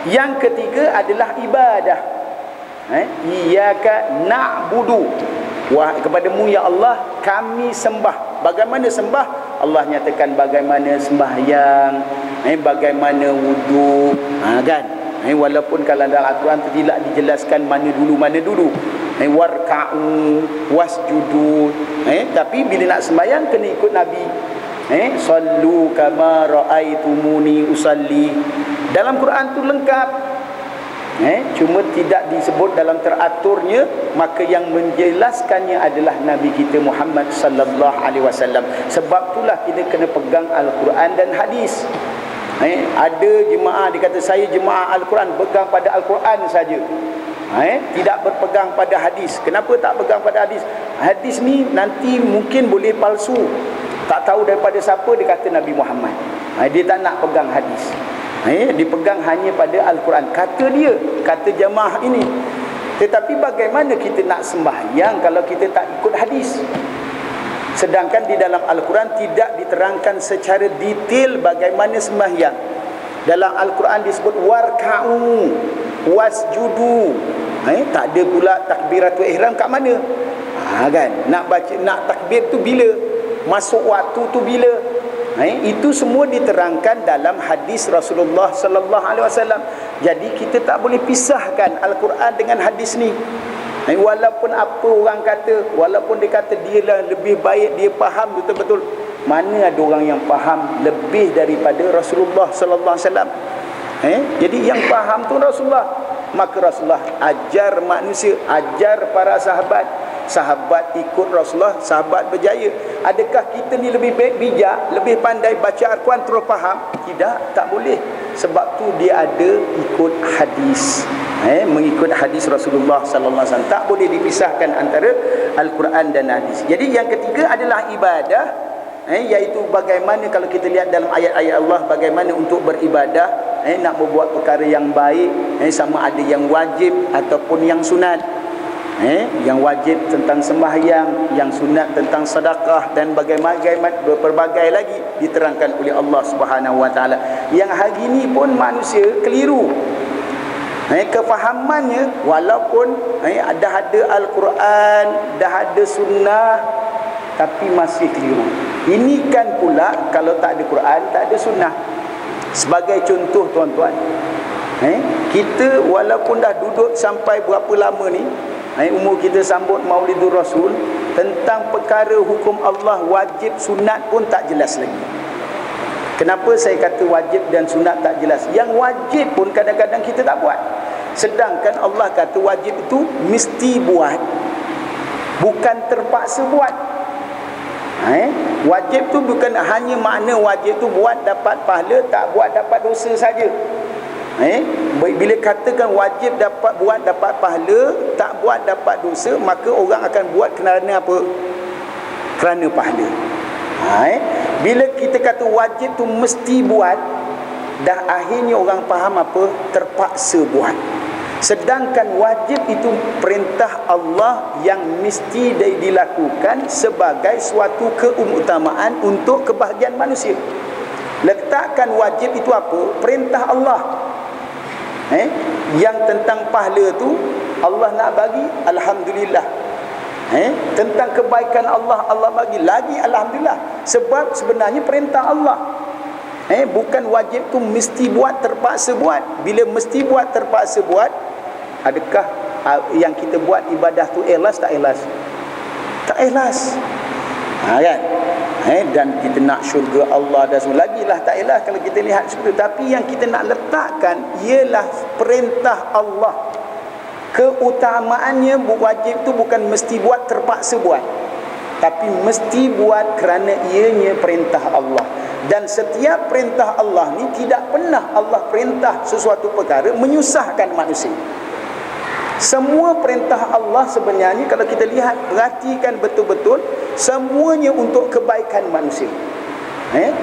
Yang ketiga adalah ibadah. Iyyaka na'budu, wah kepadamu ya Allah kami sembah. Bagaimana sembah? Allah nyatakan bagaimana sembahyang, bagaimana wuduk, kan? Walaupun kalau dalam Al-Quran tu tidak dijelaskan mana dulu warka'u wasjudu, tapi bila nak sembahyang kena ikut Nabi. Sallu kama ra'aitumuni usalli. Dalam Quran tu lengkap. Cuma tidak disebut dalam teraturnya, maka yang menjelaskannya adalah Nabi kita Muhammad sallallahu alaihi wasallam. Sebab itulah kita kena pegang Al-Quran dan hadis. Ada jemaah dia kata saya jemaah Al-Quran, pegang pada Al-Quran saja. Tidak berpegang pada hadis. Kenapa tak pegang pada hadis? Hadis ni nanti mungkin boleh palsu. Tak tahu daripada siapa dia kata Nabi Muhammad. Dia tak nak pegang hadis. Dipegang hanya pada Al-Quran. Kata dia, kata jemaah ini. Tetapi bagaimana kita nak sembahyang kalau kita tak ikut hadis? Sedangkan di dalam Al-Quran tidak diterangkan secara detail bagaimana sembahyang. Dalam Al-Quran disebut warka'u wasjudu. Tak ada pula takbiratul ihram kat mana? Kan? Nak baca, nak takbir tu bila? Masuk waktu tu bila? Itu semua diterangkan dalam hadis Rasulullah sallallahu alaihi wasallam. Jadi kita tak boleh pisahkan Al-Quran dengan hadis ni. Walaupun apa orang kata, walaupun dia kata dia lah lebih baik, dia faham betul-betul, mana ada orang yang faham lebih daripada Rasulullah sallallahu alaihi wasallam. Jadi yang faham tu Rasulullah. Maka Rasulullah ajar manusia, ajar para sahabat. Sahabat ikut Rasulullah, sahabat berjaya. Adakah kita ni lebih baik, bijak, lebih pandai baca Al-Quran terus faham? Tidak, tak boleh. Sebab tu dia ada ikut hadis. Mengikut hadis Rasulullah sallallahu alaihi wasallam. Tak boleh dipisahkan antara Al-Quran dan hadis. Jadi yang ketiga adalah ibadah, iaitu bagaimana kalau kita lihat dalam ayat-ayat Allah, bagaimana untuk beribadah, nak berbuat perkara yang baik, sama ada yang wajib ataupun yang sunat. Yang wajib tentang sembahyang, yang sunat tentang sedekah, dan berbagai lagi diterangkan oleh Allah Subhanahu wa taala. Yang hari ini pun manusia keliru. Kefahamannya walaupun dah ada Al-Quran, dah ada sunnah, tapi masih keliru. Ini kan pula kalau tak ada Quran, tak ada sunnah. Sebagai contoh tuan-tuan, kita walaupun dah duduk sampai berapa lama ni, umur kita sambut Maulidur Rasul, tentang perkara hukum Allah wajib sunat pun tak jelas lagi. Kenapa saya kata wajib dan sunat tak jelas? Yang wajib pun kadang-kadang kita tak buat. Sedangkan Allah kata wajib itu mesti buat, bukan terpaksa buat. Wajib tu bukan hanya makna wajib tu buat dapat pahala, tak buat dapat dosa saja. Bila katakan wajib dapat buat dapat pahala, tak buat dapat dosa, maka orang akan buat kerana apa? Kerana pahala. Bila kita kata wajib tu mesti buat, dah akhirnya orang faham apa? Terpaksa buat. Sedangkan wajib itu perintah Allah yang mesti dilakukan sebagai suatu keutamaan untuk kebahagiaan manusia. Letakkan wajib itu apa? Perintah Allah. Yang tentang pahala tu Allah nak bagi, alhamdulillah. Tentang kebaikan Allah, Allah bagi lagi, alhamdulillah. Sebab sebenarnya perintah Allah. Bukan wajib tu mesti buat, terpaksa buat. Bila mesti buat, terpaksa buat, adakah yang kita buat ibadah tu ikhlas tak ikhlas? Tak ikhlas. Kan? Dan kita nak syurga Allah dan semua, lagilah tak ikhlas kalau kita lihat seperti itu. Tapi yang kita nak letakkan ialah perintah Allah. Keutamaannya wajib tu bukan mesti buat, terpaksa buat, tapi mesti buat kerana ianya perintah Allah. Dan setiap perintah Allah ni tidak pernah Allah perintah sesuatu perkara menyusahkan manusia. Semua perintah Allah sebenarnya kalau kita lihat, perhatikan betul-betul, semuanya untuk kebaikan manusia.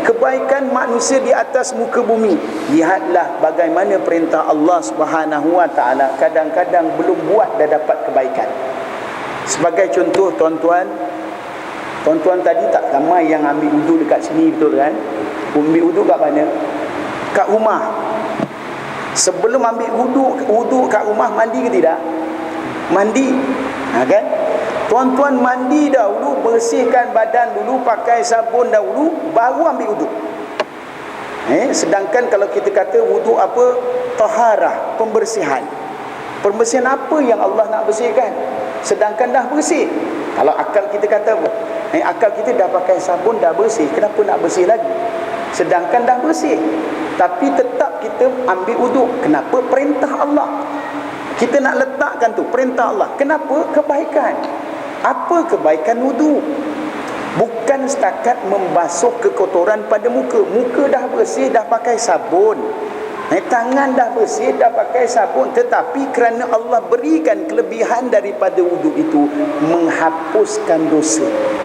Kebaikan manusia di atas muka bumi. Lihatlah bagaimana perintah Allah Subhanahu wa taala kadang-kadang belum buat dah dapat kebaikan. Sebagai contoh tuan-tuan tadi tak ramai yang ambil wudu dekat sini, betul kan? Ambil wudu kat mana? Kat rumah. Sebelum ambil wudu kat rumah, mandi ke tidak? Mandi. Kan? Tuan-tuan mandi dahulu, bersihkan badan dulu, pakai sabun dahulu, baru ambil wudu. Sedangkan kalau kita kata wudu apa? Taharah, pembersihan. Pembersihan apa yang Allah nak bersihkan? Sedangkan dah bersih. Kalau akal kita kata apa? Akal kita dah pakai sabun, dah bersih, kenapa nak bersih lagi? Sedangkan dah bersih. Tapi tetap kita ambil wudu. Kenapa? Perintah Allah. Kita nak letakkan tu, perintah Allah. Kenapa? Kebaikan. Apa kebaikan wudu? Bukan setakat membasuh kekotoran pada muka. Muka dah bersih, dah pakai sabun. Tangan dah bersih, dah pakai sabun. Tetapi kerana Allah berikan kelebihan daripada wudu itu, menghapuskan dosa.